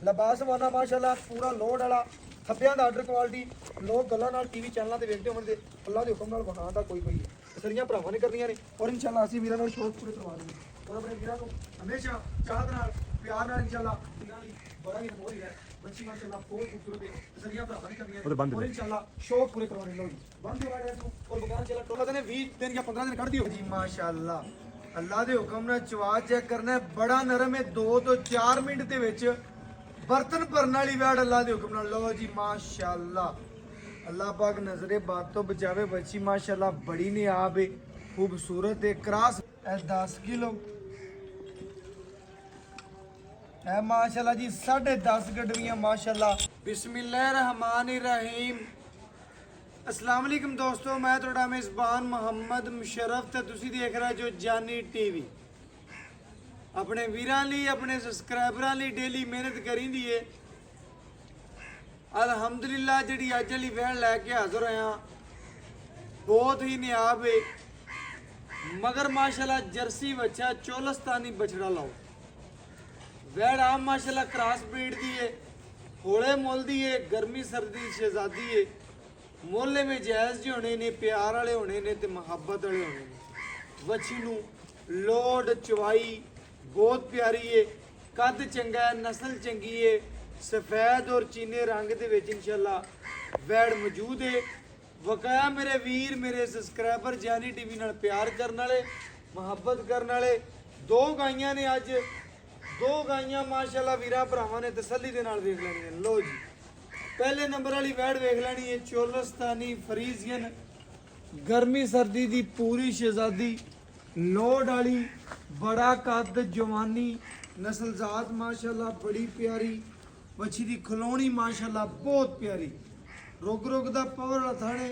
ਲਿਬਾਸ ਵਾਲਾ ਮਾਸ਼ਾਅੱਲਾ ਪੂਰਾ ਲੋਡ ਵਾਲਾ ਥੱਬਿਆਂ ਦਾ ਆਰਡਰ ਕੁਆਲਿਟੀ ਲੋਕ ਗੱਲਾਂ ਨਾਲ ਟੀਵੀ ਚੈਨਲਾਂ ਤੇ ਵੇਖਦੇ ਹੋਣਗੇ ਅੱਲਾਹ ਦੇ ਹੁਕਮ ਨਾਲ ਵਖਾਉਣ ਦਾ ਕੋਈ ਹੈ ਤਸਰੀਆਂ ਭਰਾਵਾਂ ਨੇ ਕਰਨੀਆਂ ਨੇ ਔਰ ਇਨਸ਼ਾਅੱਲਾ ਅਸੀਂ ਵੀਰਾਂ ਨਾਲ ਸ਼ੌਕ ਪੂਰੇ ਕਰਵਾ ਦੇਵਾਂਗੇ ਔਰ ਆਪਣੇ ਵੀਰਾਂ ਨੂੰ ਹਮੇਸ਼ਾ ਚਾਹਤ ਨਾਲ ਪਿਆਰ ਨਾਲ ਇਨਸ਼ਾਅੱਲਾ ਬੜਾ ਹੀ ਨਮੋਰੀ ਹੈ ਬੱਚੀ ਮਾਸ਼ਾਅੱਲਾ ਬਹੁਤ ਖੂਬਸੂਰਤ ਹੈ ਤਸਰੀਆਂ ਭਰਾਵਾਂ ਨੇ ਕਰਨੀਆਂ ਨੇ ਔਰ ਇਨਸ਼ਾਅੱਲਾ ਸ਼ੌਕ ਪੂਰੇ ਕਰਵਾਉਣੇ ਲੋग ਬੰਦ ਹੋ ਗਏ ਨੂੰ ਔਰ ਬਗਾਨ ਚਲਾ ਟੋਲਾ ਨੇ 20 ਦਿਨ ਜਾਂ 15 ਦਿਨ ਕੱਢ ਦਿਓ ਜੀ ਮਾਸ਼ਾਅੱਲਾ ਅੱਲਾਹ ਦੇ ਹੁਕਮ ਨਾਲ ਚਵਾ ਚੈੱਕ ਕਰਨਾ ਹੈ ਬੜਾ ਨਰਮ ਹੈ 2 ਤੋਂ 4 ਮਿੰਟ ਦੇ ਵਿੱਚ बर्तन भरने वाली वैड अल्लाह के हुक्म नाल लो जी माशाअल्लाह अल्लाह पाक नजरे बात तो बचावे बच्ची माशाअल्लाह बड़ी नियाब है खूबसूरत है क्रॉस 10 किलो है माशाअल्लाह जी 10.5 गडवियां माशाअल्लाह बिस्मिल्लाहिर्रहमानिर्रहीम अस्सलाम वालेकुम दोस्तों मैं थोड़ा मेज़बान मोहम्मद मुशर्रफ ते तुसी देख रहे जो जानी टीवी अपने वीरां लई अपने सबसक्राइबरां लई डेली मेहनत करींदी है अल्हम्दुलिल्लाह जिहड़ी अज वाली वैन लैके हाज़र होया बहुत ही नियाब है मगर माशाअल्लाह जर्सी बच्चा चोलस्तानी बछड़ा लाओ वैन आम माशाअल्लाह क्रॉस ब्रीड दी है होले मुल दी है गर्मी सर्दी दी शहजादी है मोले में जायज़ जी होने ने प्यार वाले होने ने ते मुहब्बत वाले होने ने बच्ची नूं लोड चवाई बहुत प्यारी है कद चंगा है नस्ल चंगी है सफेद और चीने रंग दे विच इंशाअल्लाह वैड मौजूद है वकाया मेरे वीर मेरे सबसक्राइबर जानी टीवी नाल प्यार करने वाले मुहब्बत करने वाले दो गाइयां ने अज दो गाइयां माशाअल्लाह वीरा भरावां ने तसल्ली दे नाल वेख लैणियां लो जी पहले नंबर वाली वैड वेख लैनी है चोलस्तानी फरीजियन गर्मी सर्दी दी पूरी शहजादी लोड वाली बड़ा कद जवानी नस्लजात माशाअल्लाह बड़ी प्यारी बच्ची दी खलोनी माशाअल्लाह बहुत प्यारी रुग रुग दा पावर वाला थाने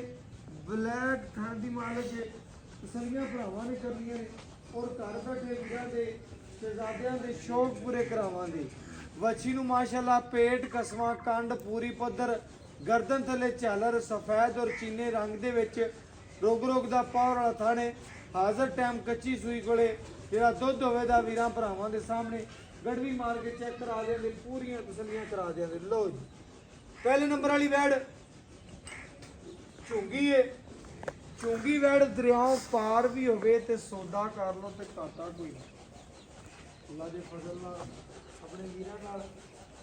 ब्लैक थान दी मालिक है तसलियां भरावां ने करनियां ने और घर बैठे वीरां दे शहजादियां दे शौक पूरे करावांगे बच्ची नूं माशाअल्लाह पेट कसवा कंड पूरी पद्धर गर्दन थले झालर सफेद और चीने रंग दे विच रुग रुग दा पावर वाला थाने हाजर टाइम कच्ची सूई कोले जेड़ा दुध होवेगा वीरां भरावां दे सामने गड़वी मार के चेक करा देंगे पूरियां तसलियां करा देंगे लो जी पहले नंबर वाली वैड झुंगी है झुंगी वैड दरियाओं पार भी होवे ते सौदा कर लो ते घाटा कोई अल्लाह दे फजल नाल अपने वीरां नाल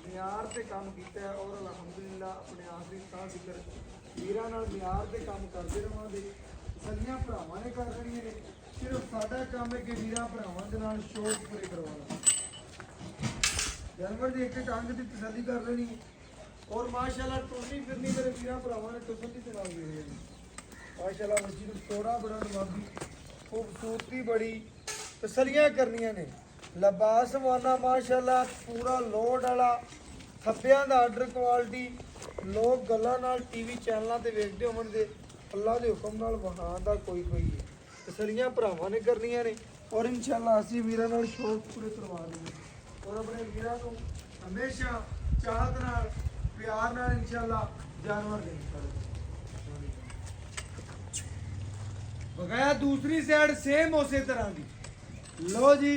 मियार ते काम कीता है और अल्हम्दुलिल्लाह अपने आखिरी साह जिक्र वीरां नाल मियार ते काम करदे रहांगे सलियां भरावां ने कर देणियां ने सिर्फ साडा काम है कि वीरां भरावां दे नाल शौक पूरे करवाना जानवर दी एक टंग दी तसल्ली कर लेनी और माशाअल्लाह टुरनी फिरनी मेरे वीरां भरावां ने तसल्ली दे नाल देख लेनी माशाअल्लाह मस्जिद थोड़ा बड़ा नवाबी खूबसूरती बड़ी तसल्लियां करनियां ने लिबास वाला माशाअल्लाह पूरा लोड वाला थब्बियां दा आर्डर क्वालिटी लोग गल्लां नाल टीवी चैनलां ते वेखदे होणगे अल्लाह के हुक्म नाल वहां दा कोई है तसलियां भरावां ने करनियां ने और इंशाअल्लाह असीं वीरां नाल शौक पूरे करवा देंगे और अपने वीरां नूं हमेशा चाहत नाल प्यार नाल इंशाअल्लाह जानवर देंगे बकाया दूसरी साइड सेम उसे तरह दी लो जी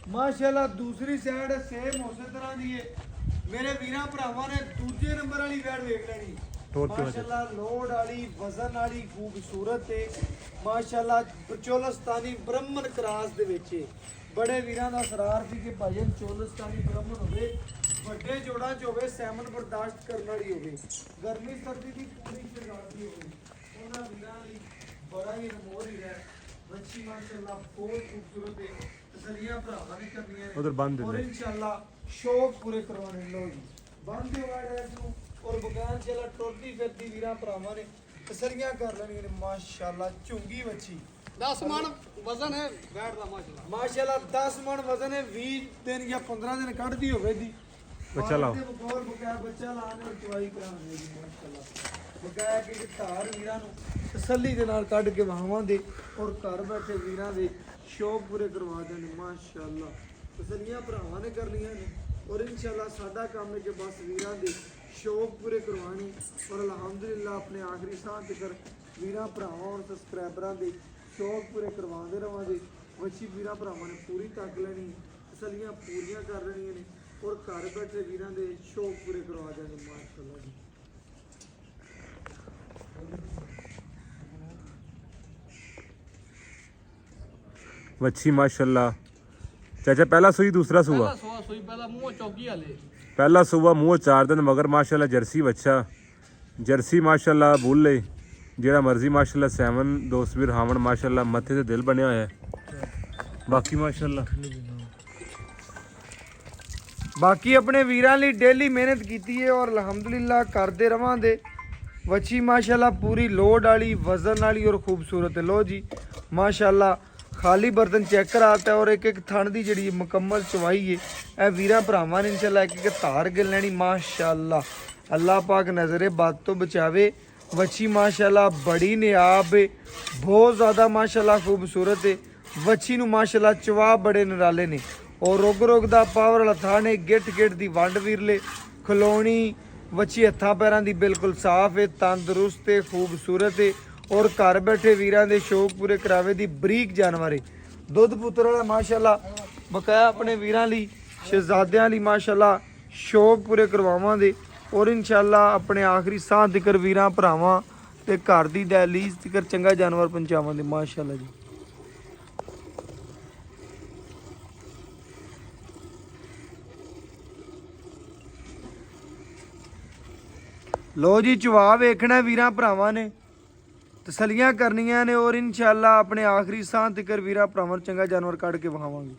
माशाअल्लाह दूसरी साइड सेम उसे तरह दी है मेरे वीरां भरावां ने दूजे नंबर वाली वैड वेख लैनी माशाअल्लाह लोड वाली वजन वाली खूबसूरत है माशाअल्लाह चोलस्तानी ब्राह्मण क्रॉस दे विच बड़े वीरां दा सरार सी कि भाईजान चोलस्तानी ब्राह्मण होवे ਵੱਡੇ ਜੋੜਾਂ ਚ ਹੋਵੇ ਸੈਮਨ ਬਰਦਾਸ਼ਤ ਕਰਨ ਵਾਲੀ ਹੋਵੇ ਗਰਮੀ ਸਰਦੀ ਦੀ ਪੂਰੀ ਸ਼ਰਾਰਤੀ ਹੋਵੇ ਉਹਨਾਂ ਵੀਰਾਂ ਲਈ ਬੜਾ ਹੀ ਅਨਮੋਲ ਹੀ ਹੈ ਬੱਚੀ ਮਾਸ਼ਾਅੱਲਾ ਬਹੁਤ ਖੂਬਸੂਰਤ ਹੈ ਤਸਲੀਆਂ ਭਰਾਵਾਂ ਨੇ ਕਰਨੀਆਂ ਨੇ ਉਧਰ ਬੰਦ ਔਰ ਇਨਸ਼ਾਅੱਲਾ ਸ਼ੌਕ ਪੂਰੇ ਕਰਵਾਉਣੇ ਲੋ ਜੀ ਬੰਦ ਹੋ ਗਏ ਨੂੰ और बगान चला टोटी फिरती वीरां भरावां ने तसलियां कर लेनी ने माशाअल्लाह झुंगी बच्ची 10 मन वजन है बैठ दा माशाअल्लाह माशाअल्लाह 10 मन वजन है 20 दिन या 15 दिन कटदी होवे दी बच्चा लाओ और बकाया बच्चा लाने और चवाई कराने दी माशाअल्लाह बकाया कि धार वीरां नु तसल्ली दे नाल कढ के वाहावां दे और घर बैठे वीरां दे शौक पूरे करवा देने माशाअल्लाह तसलियां भरावां ने करनियां ने और इंशाअल्लाह साडा काम है कि बस वीरां दे शौक पूरे करवाने और अल्हम्दुलिल्लाह अपने आखिरी साह तक वीरां भरावां और सबसक्राइबरां दे शौक पूरे करवाते रहांगे बच्ची वीरां भरावां ने पूरी तक लैनी तसलियां पूरियां कर लेनियां ने ਔਰ ਘਰ ਬੈਠੇ ਵੀਰਾਂ ਦੇ ਸ਼ੌਕ ਪੂਰੇ ਕਰਵਾ ਦਿਆਂਗੇ ਮਾਸ਼ਾਅੱਲਾ ਜੀ। ਵੱਛੀ ਮਾਸ਼ਾਅੱਲਾ। ਚਾਚਾ ਪਹਿਲਾ ਸੂਈ ਦੂਸਰਾ ਸੂਆ? ਪਹਿਲਾ ਸੂਆ ਸੂਈ ਪਹਿਲਾ ਮੂੰਹ ਚੌਕੀ ਹਲੇ। ਪਹਿਲਾ ਸੂਆ ਮੂੰਹ 4 ਦਿਨ ਮਗਰ ਮਾਸ਼ਾਅੱਲਾ ਜਰਸੀ ਵੱਛਾ। ਜਰਸੀ ਮਾਸ਼ਾਅੱਲਾ ਬੁੱਲੇ ਜਿਹੜਾ ਮਰਜ਼ੀ ਮਾਸ਼ਾਅੱਲਾ 7 ਦੋਸਤ ਵੀਰ ਹਾਵਣ ਮਾਸ਼ਾਅੱਲਾ ਮੱਥੇ ਤੇ ਦਿਲ ਬਣਿਆ ਹੋਇਆ ਹੈ। ਬਾਕੀ ਮਾਸ਼ਾਅੱਲਾ ਬਾਕੀ ਆਪਣੇ ਵੀਰਾਂ ਲਈ ਡੇਲੀ ਮਿਹਨਤ ਕੀਤੀ ਹੈ ਔਰ ਅਲਹਮਦੁਲਿਲਾ ਕਰਦੇ ਰਵਾਂਗੇ। ਵੱਛੀ ਮਾਸ਼ਾਅੱਲਾ ਪੂਰੀ ਲੋਡ ਵਾਲੀ ਵਜ਼ਨ ਵਾਲੀ ਔਰ ਖੂਬਸੂਰਤ ਹੈ। लो जी माशाल्लाह खाली बर्तन चेक कराता है और एक एक थण दी जी मुकम्मल चवाई है। ए वीरां भरावां ने इंशाल्लाह एक एक धार गिन लैनी माशाल्लाह। अल्लाह पाक नज़रे बद तो बचावे। ਵੱਛੀ माशाल्लाह बड़ी नियाब है, बहुत ज़्यादा माशाल्लाह खूबसूरत है। ਵੱਛੀ ਨੂੰ माशाल्लाह चवा बड़े निराले ने और रोग रोग दा पावर वाला थाने गिट गिट दी वंड वीरले खलोनी ਵੱਛੀ हत्थां पैरां दी बिल्कुल साफ है, तंदुरुस्त है, खूबसूरत है और घर बैठे वीरां दे शौक पूरे करावे दी बरीक जानवर है। दुध पुत्र वाला माशाल्लाह बकाया अपने वीरां लई शहजादियां लई माशाल्लाह शौक पूरे करवावांगे और इंशाल्लाह अपने आखिरी साह तिकर वीरां भरावां ते घर दी दहलीज तिकर चंगा जानवर पहुंचावांगे माशाल्लाह जी। लो जी चवा वेखना वीरां भरावां ने तसलियां करनियां ने और इंशाल्लाह अपने आखिरी साह तिकर वीरां भरावां चंगा जानवर कढ़ के विखावांगे।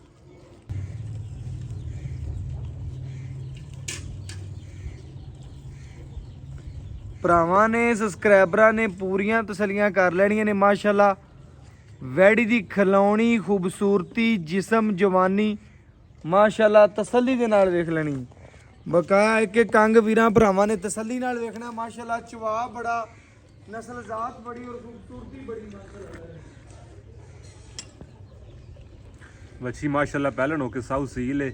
भरावां ने सबसक्राइबरां ने पूरियां तसलियां कर लैनियां ने माशाल्लाह। वैड़ी दी खलौनी खूबसूरती जिस्म जवानी माशाल्लाह तसल्ली दे नाल वेख लेनी। बकाया एक एक कंग वीरां भरावां ने तसल्ली नाल वेखना माशाल्लाह। चवा बड़ा नस्ल जात बड़ी और खूबसूरती बड़ी माशाल्लाह। ਵੱਛੀ ਮਾਸ਼ਾਅੱਲਾ ਪਹਿਲਣ ਹੋ ਕੇ ਸਾਊ ਸੀਲ ਹੈ।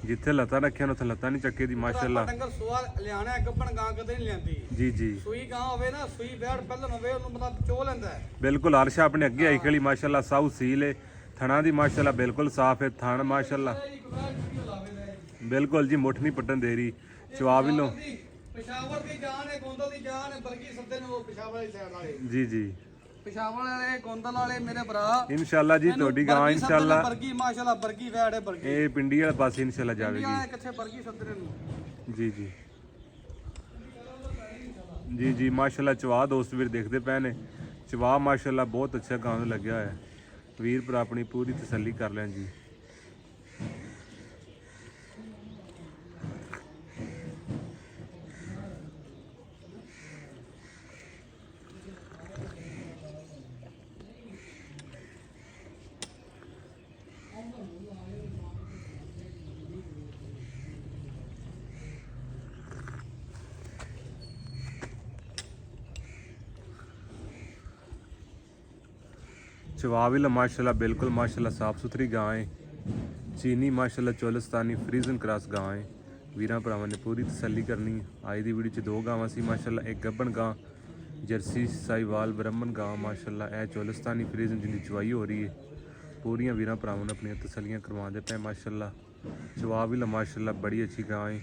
ਜਿੱਥੇ ਲੱਤਾਂ ਰੱਖਿਆ ਨੇ ਉੱਥੇ ਲੱਤਾਂ ਨਹੀਂ ਚੱਕੇ ਦੀ ਮਾਸ਼ਾਅੱਲਾ। ਡੰਗਰ ਸੂਆ ਲਿਆਣਾ ਹੈ, ਗੱਭਣ ਗਾਂ ਕਦੇ ਨਹੀਂ ਲੈਂਦੀ। ਜੀ ਜੀ ਸੂਈ ਗਾਂ ਹੋਵੇ ਨਾ, ਸੂਈ ਬੈੜ ਪਹਿਲਣ ਹੋਵੇ, ਉਹਨੂੰ ਬੰਦਾ ਚੋ ਲੈਂਦਾ ਹੈ। ਬਿਲਕੁਲ ਅਰਸ਼ਾ ਆਪਣੇ ਅੱਗੇ ਆਈ ਖੜੀ ਮਾਸ਼ਾਅੱਲਾ ਸਾਊ ਸੀਲ ਹੈ। ਥਣਾ ਦੀ ਮਾਸ਼ਾਅੱਲਾ ਬਿਲਕੁਲ ਸਾਫ ਹੈ। ਥਣ ਮਾਸ਼ਾਅੱਲਾ ਬਿਲकुल जी मुठ नहीं पट्टन दे रही। चवा भी लो पेशावर की जान है, गोंदल की जान है, बल्कि सत्ते ने वो पेशावर वाली साइड वाले। जी जी पेशावर वाले गोंदल वाले मेरे भरा इंशाल्लाह जी तोड़ी गां इंशाल्लाह बरगी माशाल्लाह बरगी वैड है बरगी। ए पिंडी वाले पास इंशाल्लाह जावेगी। किथे बरगी सत्ते ने जी जी जी जी माशाल्लाह चवा दोस्त वीर देखते पे ने। चवा माशाल्लाह बहुत अच्छा गां लग्या है। वीर पर अपनी पूरी तसल्ली कर लें जी। चवाविल माशाल्लाह बिल्कुल माशाल्लाह साफ सुथरी गां है। चीनी माशाल्लाह चोलिस्तानी फ्रीजन क्रॉस गां है। वीरां भरावां ने पूरी तसल्ली करनी। अज दी वीडियो च 2 गावां सी माशाल्लाह। एक गब्बन गां जर्सी साहिवाल ब्राह्मण गां माशाल्लाह। ए चोलिस्तानी फ्रीजन जिंदी चवाई हो रही है। पूरियां वीरां भरावां ने अपनी तसल्लियां करवांदे पे माशाल्लाह। चवाविल माशाल्लाह बड़ी अच्छी गां है।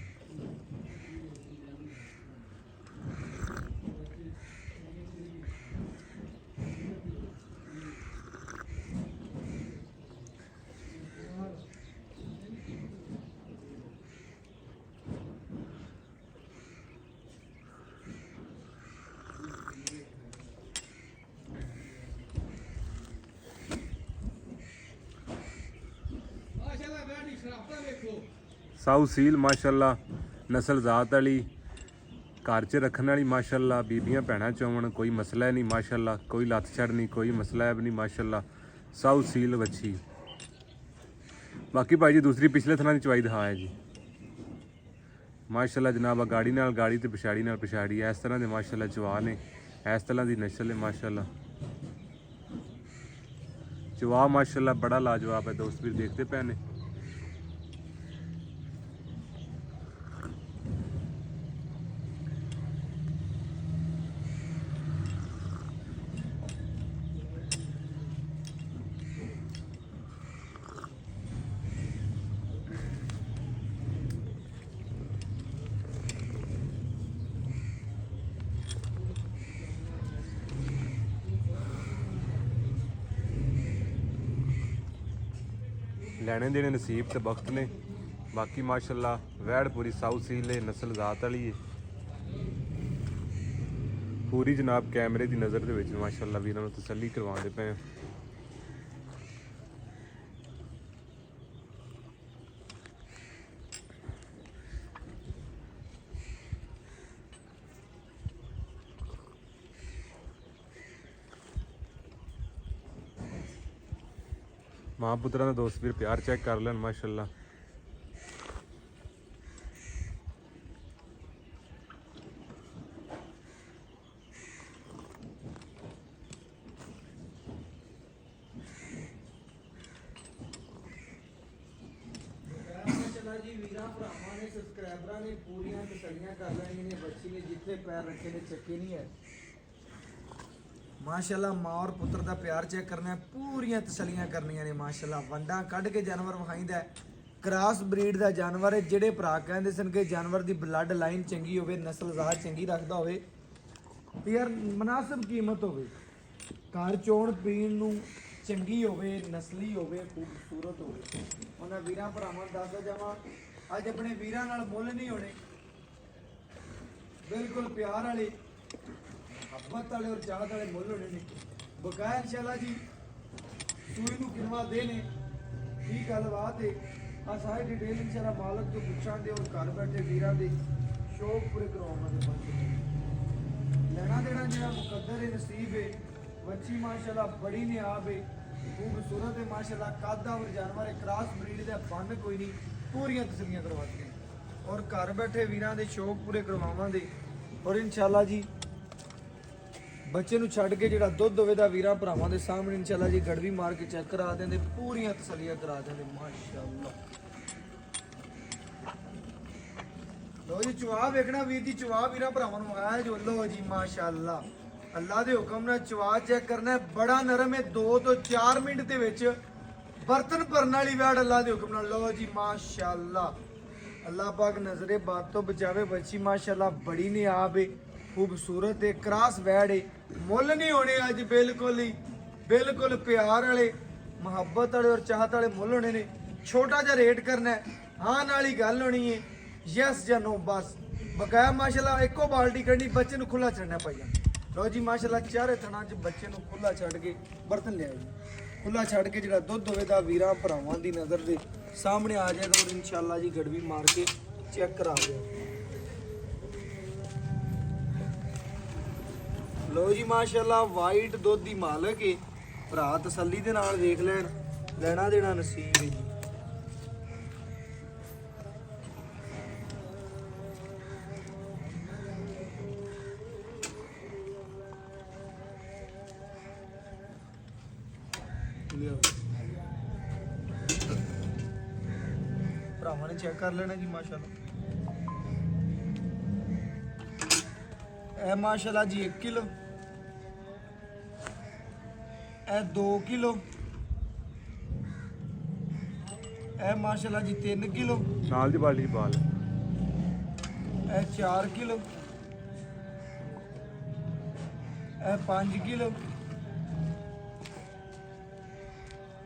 साऊ सील माशाल्लाह नस्ल जात वाली घर च रखने वाली माशाल्लाह। बीबियां भैणां चौवन कोई मसला नहीं माशाल्लाह। कोई लत्त छड़ नहीं, कोई मसला है भी नहीं माशाल्लाह। साऊ सील वच्छी। बाकी भाई जी दूसरी पिछले थना की चवाई दिखा है जी माशाल्लाह जनाब। गाड़ी नाल गाड़ी ते पिछाड़ी नाल पिछाड़ी इस तरह के माशाल्लाह चवा ने। इस तरह की नस्ल है माशाल्लाह। चवा माशाल्लाह बड़ा लाजवाब है दोस्त भी देखते पे ने। ਲੈਣੇ ਦੇਣੇ ਨਸੀਬ ਤੇ ਵਕਤ ਨੇ। ਬਾਕੀ ਮਾਸ਼ਾਅੱਲਾ ਵੈੜ ਪੂਰੀ ਸਾਊ ਸੀਲ ਹੈ, ਨਸਲ ਜ਼ਾਤ ਵਾਲੀ ਹੈ ਪੂਰੀ ਜਨਾਬ। ਕੈਮਰੇ ਦੀ ਨਜ਼ਰ ਦੇ ਵਿੱਚ ਮਾਸ਼ਾਅੱਲਾ ਵੀਰਾਂ ਨੂੰ ਤਸੱਲੀ ਕਰਵਾਉਂਦੇ ਪਏ। ਮਾਂ ਪੁੱਤਰਾਂ ਦਾ ਦੋਸਤ ਵੀਰ ਪਿਆਰ ਚੈੱਕ ਕਰ ਲੈਣ ਮਾਸ਼ਾਅੱਲਾ। ਮਾਸ਼ਾਅੱਲਾ ਜੀ ਵੀਰਾਂ ਭਰਾਵਾਂ ਨੇ ਸਬਸਕ੍ਰਾਈਬਰਾਂ ਨੇ ਪੂਰੀਆਂ ਤਸੱਲੀਆਂ ਕਰ ਲੈਣੀਆਂ ਨੇ। ਬੱਚੀ ਨੇ ਜਿੱਥੇ ਪੈਰ ਰੱਖੇ ਨੇ ਚੱਕੇ ਨਹੀਂ ਹੈ। ਮਾਸ਼ਾਅੱਲਾ ਮਾਂ ਔਰ ਪੁੱਤਰ ਦਾ ਪਿਆਰ ਚੈੱਕ ਕਰਨਾ ਹੈ, ਪੂਰੀਆਂ ਤਸੱਲੀਆਂ ਕਰਨੀਆਂ ਨੇ। ਮਾਸ਼ਾਅੱਲਾ ਵੰਡਾਂ ਕੱਢ ਕੇ ਜਾਨਵਰ ਵਿਖਾਈਦਾ। ਕ੍ਰਾਸ ਬਰੀਡ ਦਾ ਜਾਨਵਰ ਹੈ। ਜਿਹੜੇ ਭਰਾ ਕਹਿੰਦੇ ਸਨ ਕਿ ਜਾਨਵਰ ਦੀ ਬਲੱਡ ਲਾਈਨ ਚੰਗੀ ਹੋਵੇ, ਨਸਲ ਜ਼ਾਤ ਚੰਗੀ ਰੱਖਦਾ ਹੋਵੇ ਤੇ ਯਾਰ ਮੁਨਾਸਿਬ ਕੀਮਤ ਹੋਵੇ, ਘਰ ਚੋਣ ਪੀਣ ਨੂੰ ਚੰਗੀ ਹੋਵੇ, ਨਸਲੀ ਹੋਵੇ, ਖੂਬਸੂਰਤ ਹੋਵੇ, ਉਹਨਾਂ ਵੀਰਾਂ ਭਰਾਵਾਂ ਨੂੰ ਦੱਸਦਾ ਜਾਵਾਂ ਅੱਜ ਆਪਣੇ ਵੀਰਾਂ ਨਾਲ ਮੁੱਲ ਨਹੀਂ ਹੋਣੇ। ਬਿਲਕੁਲ ਪਿਆਰ ਵਾਲੇ, ਮੁਹੱਬਤ ਵਾਲੇ ਔਰ ਚਾਹਤ ਵਾਲੇ ਮੁੱਲ ਹੋਣੇ ਨੇ। ਬਕਾਇਆ ਇਨਸ਼ਾਅੱਲਾ ਜੀ ਸੂਈ ਨੂੰ ਕਿੰਨਾ ਦੇ ਨੇ, ਕੀ ਗੱਲਬਾਤ ਹੈ, ਆ ਸਾਰੀ ਡਿਟੇਲ ਇਨਸ਼ਾਅੱਲਾ ਮਾਲਕ ਤੋਂ ਪੁੱਛਾਂਗੇ ਔਰ ਘਰ ਬੈਠੇ ਵੀਰਾਂ ਦੇ ਸ਼ੌਕ ਪੂਰੇ ਕਰਵਾਉਣਾ ਦੇ ਬੰਦੇ ਲੈਣਾ ਦੇਣਾ ਜਿਹੜਾ ਮੁਕੱਦਰ ਹੈ, ਨਸੀਬ ਹੈ। ਬੱਚੀ ਮਾਸ਼ਾਅੱਲਾ ਬੜੀ ਨਿਆਬ ਹੈ, ਖੂਬਸੂਰਤ ਹੈ ਮਾਸ਼ਾਅੱਲਾ। ਕਾਦਾ ਔਰ ਜਾਨਵਰ ਹੈ, ਕ੍ਰਾਸ ਬਰੀਡ ਦਾ ਬੰਨ ਕੋਈ ਨਹੀਂ, ਪੂਰੀਆਂ ਤਸੱਲੀਆਂ ਕਰਵਾਉਂਦੇ ਔਰ ਘਰ ਬੈਠੇ ਵੀਰਾਂ ਦੇ ਸ਼ੌਕ ਪੂਰੇ ਕਰਵਾਵਾਂਗੇ। ਔਰ ਇਨਸ਼ਾਅੱਲਾ ਜੀ ਬੱਚੇ ਨੂੰ ਛੱਡ ਕੇ ਜਿਹੜਾ ਦੁੱਧ ਹੋਵੇ ਦਾ ਵੀਰਾਂ ਭਰਾਵਾਂ ਦੇ ਸਾਹਮਣੇ ਇਨਸ਼ਾਅੱਲਾ ਜੀ ਗੜਵੀ ਮਾਰ ਕੇ ਚੈੱਕ ਕਰਾ ਦਿੰਦੇ, ਪੂਰੀਆਂ ਤਸੱਲੀਆਂ ਕਰਾ ਦਿੰਦੇ ਮਾਸ਼ਾਅੱਲਾ। ਲੋ ਜੀ ਚਵਾ ਵੇਖਣਾ ਵੀਰ ਦੀ, ਚਵਾ ਵੀਰਾਂ ਭਰਾਵਾਂ ਨੂੰ ਆਇਆ ਜੋ। ਲੋ ਜੀ ਮਾਸ਼ਾਅੱਲਾ ਅੱਲਾ ਦੇ ਹੁਕਮ ਨਾਲ ਚਵਾ ਚੈੱਕ ਕਰਨਾ ਹੈ। ਬੜਾ ਨਰਮ ਹੈ, 2 ਤੋਂ 4 ਮਿੰਟ ਦੇ ਵਿੱਚ ਬਰਤਨ ਭਰਨ ਵਾਲੀ ਵੈੜ ਅੱਲਾ ਦੇ ਹੁਕਮ ਨਾਲ। ਲੋ ਜੀ ਮਾਸ਼ਾਅੱਲਾ ਅੱਲਾਹ ਪਾਕ ਨਜ਼ਰੇ ਬਾਤ ਤੋਂ ਬਚਾਵੇ। ਬੱਚੀ ਮਾਸ਼ਾਅੱਲਾ ਬੜੀ ਨਿਆਬ ਹੈ, ਖੂਬਸੂਰਤ ਹੈ, ਕ੍ਰਾਸ ਵੈੜ ਹੈ। ਮੁੱਲ ਨਹੀਂ ਹੋਣੇ ਅੱਜ, ਬਿਲਕੁਲ ਹੀ ਬਿਲਕੁਲ ਪਿਆਰ ਵਾਲੇ, ਮੁਹੱਬਤ ਵਾਲੇ ਔਰ ਚਾਹਤ ਵਾਲੇ ਮੁੱਲ ਹੋਣੇ ਨੇ। ਛੋਟਾ ਜਿਹਾ ਰੇਟ ਕਰਨਾ ਹੈ, ਹਾਂ ਨਾਲ ਹੀ ਗੱਲ ਹੋਣੀ ਹੈ, ਯੈਸ ਜਾਂ ਨੋ ਬਸ। ਬਕਾਇਆ ਮਾਸ਼ਾਅੱਲਾ ਇੱਕੋ ਬਾਲਟੀ ਕੱਢਣੀ, ਬੱਚੇ ਨੂੰ ਖੁੱਲਾ ਛੱਡਣਾ ਪਈਆ। ਲੋ ਜੀ ਮਾਸ਼ਾਅੱਲਾ ਚਾਰੇ ਥਣਾ 'ਚ ਬੱਚੇ ਨੂੰ ਖੁੱਲਾ ਛੱਡ ਕੇ ਬਰਤਨ ਲਿਆ ਜੀ, ਖੁੱਲਾ ਛੱਡ ਕੇ ਜਿਹੜਾ ਦੁੱਧ ਹੋਵੇ ਦਾ ਵੀਰਾਂ ਭਰਾਵਾਂ ਦੀ ਨਜ਼ਰ ਦੇ ਸਾਹਮਣੇ ਆ ਜਾਏਗਾ ਔਰ ਇਨਸ਼ਾਅੱਲਾ ਜੀ ਗੜਵੀ ਮਾਰ ਕੇ ਚੈੱਕ ਕਰਾ ਦਿਓ। ਲੋ ਜੀ ਮਾਸ਼ਾਅੱਲਾ ਵਾਈਟ ਦੁੱਧ ਦੀ ਮਾਲਕ ਹੈ, ਭਰਾ ਤਸੱਲੀ ਦੇ ਨਾਲ ਵੇਖ ਲੈਣ, ਲੈਣਾ ਦੇਣਾ ਨਸੀਬ ਹੈ ਜੀ। ਭਰਾਵਾਂ ਨੇ ਚੈੱਕ ਕਰ ਲੈਣਾ ਜੀ ਮਾਸ਼ਾਅੱਲਾ। ਇਹ ਮਾਸ਼ਾਅੱਲਾ ਜੀ 1 ਕਿਲੋ, ਇਹ 2 ਕਿਲੋ, ਇਹ ਮਾਸ਼ਾਅੱਲਾ ਜੀ 3 ਕਿਲੋ ਨਾਲ ਦੀ ਬਾਲਟੀ ਪਾ ਲੈ। ਇਹ 4 ਕਿਲੋ, ਇਹ 5 ਕਿਲੋ,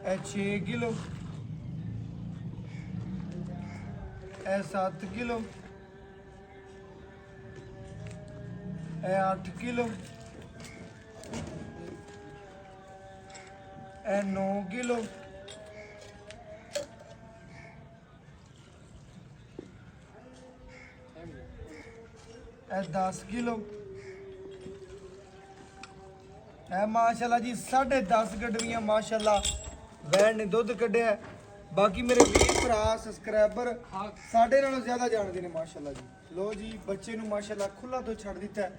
ਇਹ 6 ਕਿਲੋ, ਇਹ 7 ਕਿਲੋ, ਇਹ 8 ਕਿਲੋ, ਇਹ 9 ਕਿਲੋ, ਇਹ 10 ਕਿਲੋ, ਇਹ ਮਾਸ਼ਾਅੱਲਾ ਜੀ 10.5 ਗਡਵੀਆਂ ਮਾਸ਼ਾਅੱਲਾ ਵੈਣ ਨੇ ਦੁੱਧ ਕੱਢਿਆ। ਬਾਕੀ ਮੇਰੇ ਵੀਰ ਭਰਾ ਸਬਸਕ੍ਰਾਈਬਰ ਸਾਡੇ ਨਾਲੋਂ ਜ਼ਿਆਦਾ ਜਾਣਦੇ ਨੇ ਮਾਸ਼ਾਅੱਲਾ ਜੀ। ਲੋ ਜੀ ਬੱਚੇ ਨੂੰ ਮਾਸ਼ਾਅੱਲਾ ਖੁੱਲਾ ਦੁੱਧ ਛੱਡ ਦਿੱਤਾ ਹੈ।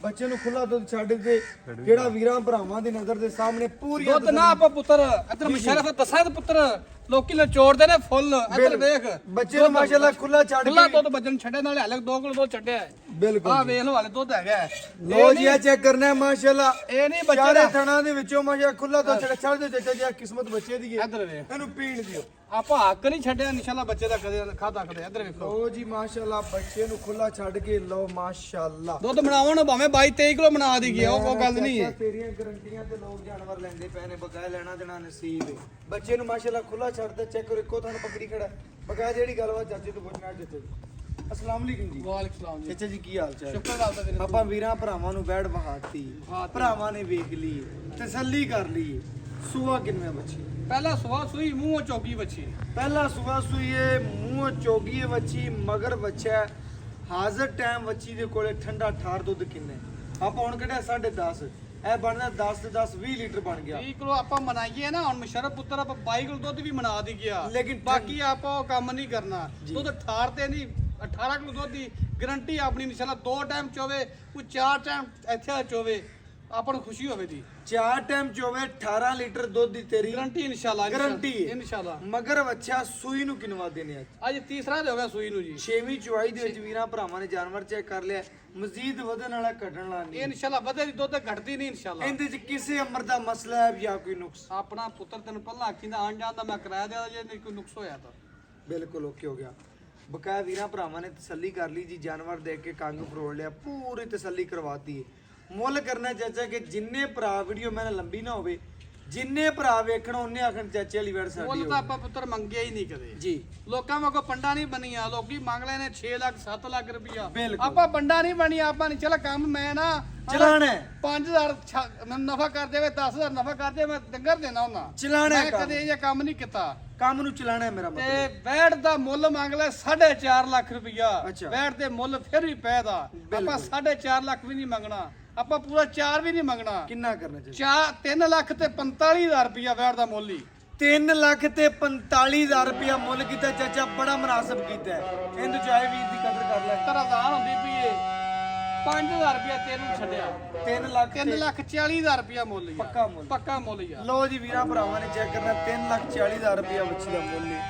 ਬੱਚੇ ਨੂੰ ਖੁੱਲਾ ਦੁੱਧ ਛੱਡ ਕੇ ਜਿਹੜਾ ਵੀਰਾਂ ਭਰਾਵਾਂ ਦੀ ਨਜ਼ਰ ਦੇ ਸਾਹਮਣੇ ਪੂਰੀ ਦੁੱਧ ਨਾ ਆਪਾਂ ਪੁੱਤਰ ਇੱਧਰ ਮਸ਼ਾਰਾ ਤੇ ਦੱਸਾਂ ਤੇ ਪੁੱਤਰ ਲੋਕੀ ਲਚੋੜਦੇ ਨੇ ਫੁੱਲ। ਇੱਧਰ ਵੇਖ ਬੱਚੇ ਨੂੰ ਮਾਸ਼ਾਅੱਲਾ ਖੁੱਲਾ ਛੱਡ ਖੁੱਲਾ ਕੇ ਦੁੱਧ ਬੱਜਣ ਛੱਡੇ ਨਾਲੇ ਹਲੇ 2 ਕਿਲੋ ਦੁੱਧ ਛੱਡਿਆ। ਬਿਲਕੁਲ ਆਹ ਵੇਖ ਲੋ ਹਲੇ ਦੁੱਧ ਹੈਗਾ। ਲੋ ਜੀ ਆ ਚੈੱਕ ਕਰਨਾ ਹੈ ਮਾਸ਼ਾਅੱਲਾ। ਇਹ ਨਹੀਂ ਬੱਚੇ ਚਾਰੇ ਦਾ ਥਣਾ ਦੇ ਵਿੱਚੋਂ ਮਾਸ਼ਾਅੱਲਾ ਖੁੱਲਾ ਦੁੱਧ ਛੱਡ ਦਿਓ ਚਾਚਾ ਜੀ, ਕਿਸਮਤ ਬੱਚੇ ਦੀ ਹੈ, ਇੱਧਰ ਵੇਖ ਇਹਨੂੰ ਪੀਣ ਦਿਓ। ਆਪਾਂ ਹੱਕ ਨਹੀਂ ਛੱਡਿਆ ਇਨਸ਼ਾਅੱਲਾ ਬੱਚੇ ਦਾ ਕਦੇ ਖਾਦਾ ਕਦੇ। ਇੱਧਰ ਵੇਖੋ ਲੋ ਜੀ ਮਾਸ਼ਾਅੱਲਾ ਬੱਚੇ ਨੂੰ ਖੁੱਲਾ ਛੱਡ ਕੇ ਲਓ ਮਾਸ਼ਾਅੱਲਾ। ਦੁੱਧ ਬਣਾਉਣ ਭਾਵੇਂ 22-23 ਕਿਲੋ ਬਣਾ ਦੀ ਗਿਆ, ਉਹ ਕੋਈ ਗੱਲ ਨਹੀਂ ਹੈ। ਤੇਰੀਆਂ ਗਰੰਟੀਆਂ ਤੇ ਲੋਕ ਜਾਨਵਰ ਲੈਂਦੇ ਪਏ ਨੇ, ਬਕਾਇਆ ਲੈਣਾ ਦੇਣਾ ਨਸੀਬ ਹੈ। ਬੱਚੇ ਨੂੰ ਮਾਸ਼ਾਅੱਲਾ ਖੁੱਲਾ ਸਾਈਡ ਤੇ ਚੈੱਕ ਕਰੋ, ਇੱਕੋ ਤੁਹਾਨੂੰ ਬੱਕਰੀ ਖੜਾ ਬਕਾਇਆ ਜਿਹੜੀ ਗੱਲਬਾਤ ਚਾਚੇ ਤੋਂ ਪੁੱਛਣਾ ਚਾਚੇ ਜੀ। ਅਸਲਾਮ ਅਲੈਕੁਮ ਜੀ। ਵਾਲੇਕੁਮ ਸਲਾਮ ਜੀ। ਚਾਚਾ ਜੀ ਕੀ ਹਾਲ ਚਾਲ? ਸ਼ੁਕਰ ਅਦਾ ਵੀਰੇ। ਆਪਾਂ ਵੀਰਾਂ ਭਰਾਵਾਂ ਨੂੰ ਬੈਠ ਬਹਾਤੀ, ਭਰਾਵਾਂ ਨੇ ਵੇਖ ਲਈ, ਤਸੱਲੀ ਕਰ ਲਈ। ਸੂਆ ਕਿੰਨੇ ਬੱਚੀ? ਪਹਿਲਾ ਸੁਆ ਸੂਈ ਮੂੰਹੋਂ ਚੌਗੀ ਬੱਚੀ। ਪਹਿਲਾ ਸੂਆ ਸੂਈਏ ਮੂੰਹ ਚੋਗੀ ਬੱਚੀ, ਮਗਰ ਬੱਚਾ ਹਾਜ਼ਰ ਟਾਈਮ ਬੱਚੀ ਦੇ ਕੋਲੇ ਠੰਡਾ ਠਾਰ ਦੁੱਧ ਕਿੰਨੇ? ਆਪਾਂ ਹੁਣ ਕੱਢਿਆ 10.5, ਇਹ ਬਣਦਾ 10 ਤੇ 10 20 ਲੀਟਰ ਬਣ ਗਿਆ। 20 ਕਿਲੋ ਆਪਾਂ ਮਨਾਈਏ ਨਾ, ਹੁਣ ਮੁਸ਼ਰਫ ਪੁੱਤਰ ਆਪਾਂ 22 ਕਿਲੋ ਦੁੱਧ ਵੀ ਮਨਾ ਦੀ ਗਿਆ, ਲੇਕਿਨ ਬਾਕੀ ਆਪਾਂ ਉਹ ਕੰਮ ਨਹੀਂ ਕਰਨਾ। ਜੀ। ਦੁੱਧ ਠਾਰ ਤੇ ਨਹੀਂ, 18 ਕਿਲੋ ਦੁੱਧ ਦੀ ਗਰੰਟੀ ਆਪਣੀ ਇਨਸ਼ਾਅੱਲਾ। 2 ਟਾਈਮ ਚੋਵੇ ਕੋਈ 4 ਟਾਈਮ ਇੱਥੇ ਚੋਵੇ, ਆਪਾਂ ਨੂੰ ਖੁਸ਼ੀ ਹੋਵੇ ਦੀ। 4 ਟਾਈਮ ਚੋਵੇ 18 ਲੀਟਰ ਦੁੱਧ ਦੀ ਤੇਰੀ ਗਰੰਟੀ ਇਨਸ਼ਾਅੱਲਾ। ਗਰੰਟੀ ਇਨਸ਼ਾਅੱਲਾ। ਮਗਰ ਬੱਚਾ ਸੂਈ ਨੂੰ ਕਿਨਵਾ ਦੇਣੇ ਅੱਜ? ਅੱਜ ਤੀਸਰਾ ਦੇ ਹੋ ਗਿਆ ਸੂਈ ਨੂੰ ਜੀ। 6ਵੀਂ ਚੁਆਈ ਦੇ ਵਿੱਚ ਵੀਰਾਂ ਭਰਾਵਾਂ ਨੇ ਜਾਨਵਰ ਚੈੱਕ ਕਰ ਲਿਆ, ਮਜ਼ੀਦ ਵਧਣ ਵਾਲਾ ਘਟਣ ਵਾਲਾ ਇਹ ਨਹੀਂ। ਇਨਸ਼ਾਅੱਲਾ ਵਧੇ ਦੀ ਦੁੱਧ ਘਟਦੀ ਨਹੀਂ ਇਨਸ਼ਾਅੱਲਾ। ਇਹਦੇ ਚ ਕਿਸੇ ਅਮਰ ਦਾ ਮਸਲਾ ਹੈ ਜਾਂ ਕੋਈ ਨੁਕਸ? ਆਪਣਾ ਪੁੱਤਰ ਤੈਨੂੰ ਪਹਿਲਾਂ ਆਖੀਂਦਾ ਆਣ ਜਾਣ ਦਾ ਮੈਂ ਕਿਰਾਇਆ ਦੇ ਜੇ ਨਹੀਂ ਕੋਈ ਨੁਕਸ ਹੋਇਆ ਤਾਂ ਬਿਲਕੁਲ ਓਕੇ ਹੋ ਗਿਆ। ਬਕਾਇਆ ਵੀਰਾਂ ਭਰਾਵਾਂ ਨੇ ਤਸੱਲੀ ਕਰ ਲਈ ਜੀ, ਜਾਨਵਰ ਦੇਖ ਕੇ ਕੰਗ ਫਰੋੜ ਲਿਆ, ਪੂਰੀ ਤਸੱਲੀ ਕਰਵਾਤੀ ਹੈ। ਮੁੱਲ ਕਰਨਾ ਚਾਚਾ ਕਿ ਜਿੰਨੇ ਭਰਾ ਵੀਡੀਓ ਮੈਂ ਲੰਬੀ ਨਾ ਹੋਵੇ, ਜਿੰਨੇ ਭਰਾ ਵੇਖਣ ਉਹਨੇ ਆਖਣ ਚਾਚੇ ਵਾਲੀ ਵੈੜ ਸਾਡੀ ਮੁੱਲ ਤਾਂ ਹੋਵੇ। ਆਪਾਂ ਪੁੱਤਰ ਮੰਗਿਆ ਹੀ ਨਹੀਂ ਕਦੇ ਜੀ ਲੋਕਾਂ ਵਾਂਗੂ ਪੰਡਾ ਨਹੀਂ ਬਣੀਆਂ। ਲੋਕੀ ਮੰਗ ਲੈਨੇ 6 ਲੱਖ 7 ਲੱਖ ਰੁਪਇਆ, ਬਿਲਕੁਲ। ਆਪਾਂ ਪੰਡਾ ਨਹੀਂ ਬਣੀ। ਆਪਾਂ ਨਹੀਂ ਚਲ ਕੰਮ ਮੈਂ ਨਾ ਚਲਾਣਾ ਹੈ। 5000 ਨਫਾ ਕਰ ਦੇਵੇ, 10000 ਨਫਾ ਕਰ ਦੇ, ਮੈਂ ਡੰਗਰ ਦੇਣਾ ਹੁੰਦਾ। ਚਲਾਣਾ ਹੈ ਮੈਂ ਕੰਮ। ਕਦੇ ਇਹ ਕੰਮ ਨਹੀਂ ਕੀਤਾ। ਕੰਮ ਨੂੰ ਚਲਾਣਾ ਹੈ ਮੇਰਾ ਤੇ ਮਤਲਬ। ਬੈੜ ਦਾ ਮੁੱਲ ਮੰਗ ਲੈ 4.5 ਲੱਖ ਰੁਪਇਆ। ਅੱਛਾ। ਬੈੜ ਦੇ ਮੁੱਲ ਫਿਰ ਵੀ ਪੈਦਾ, ਬਿਲਕੁਲ। ਆਪਾਂ 4.5 ਲੱਖ ਵੀ ਨਹੀਂ ਮੰਗਣਾ, ਆਪਾਂ ਪੂਰਾ 4 ਵੀ ਨਹੀਂ ਮੰਗਣਾ। ਕਿੰਨਾ ਕਰਨਾ ਚਾਹੀਦਾ? 3 ਲੱਖ ਤੇ 45000 ਰੁਪਇਆ ਬੈੜ ਦਾ ਮੁੱਲ ਹੀ। 3 ਲੱਖ ਤੇ 45,000 ਰੁਪਇਆ ਮੁੱਲ ਕੀਤਾ ਚਾਚਾ, ਬੜਾ ਮੁਨਾਸਬ ਕੀਤਾ ਹੈ। ਇਹਨੂੰ ਚਾਹੇ ਵੀਰ ਦੀ ਕਦਰ ਕਰ ਲੈ। ਤਰਜ਼ਾਨ ਹੁੰਦੀ ਪਈ ਏ 5000 ਰੁਪਇਆ ਤੈਨੂੰ ਛੱਡਿਆ। 3 ਲੱਖ 3 ਲੱਖ 40000 ਰੁਪਇਆ ਮੁੱਲ ਹੀ ਆ। ਪੱਕਾ ਮੁੱਲ। ਪੱਕਾ ਮੁੱਲ ਹੀ ਆ। ਲੋ ਜੀ ਵੀਰਾਂ ਭਰਾਵਾਂ ਨੇ ਚੈੱਕ ਕਰਨਾ, 3,40,000 ਰੁਪਇਆ ਬੱਚੀ ਦਾ ਮੁੱਲ ਹੈ।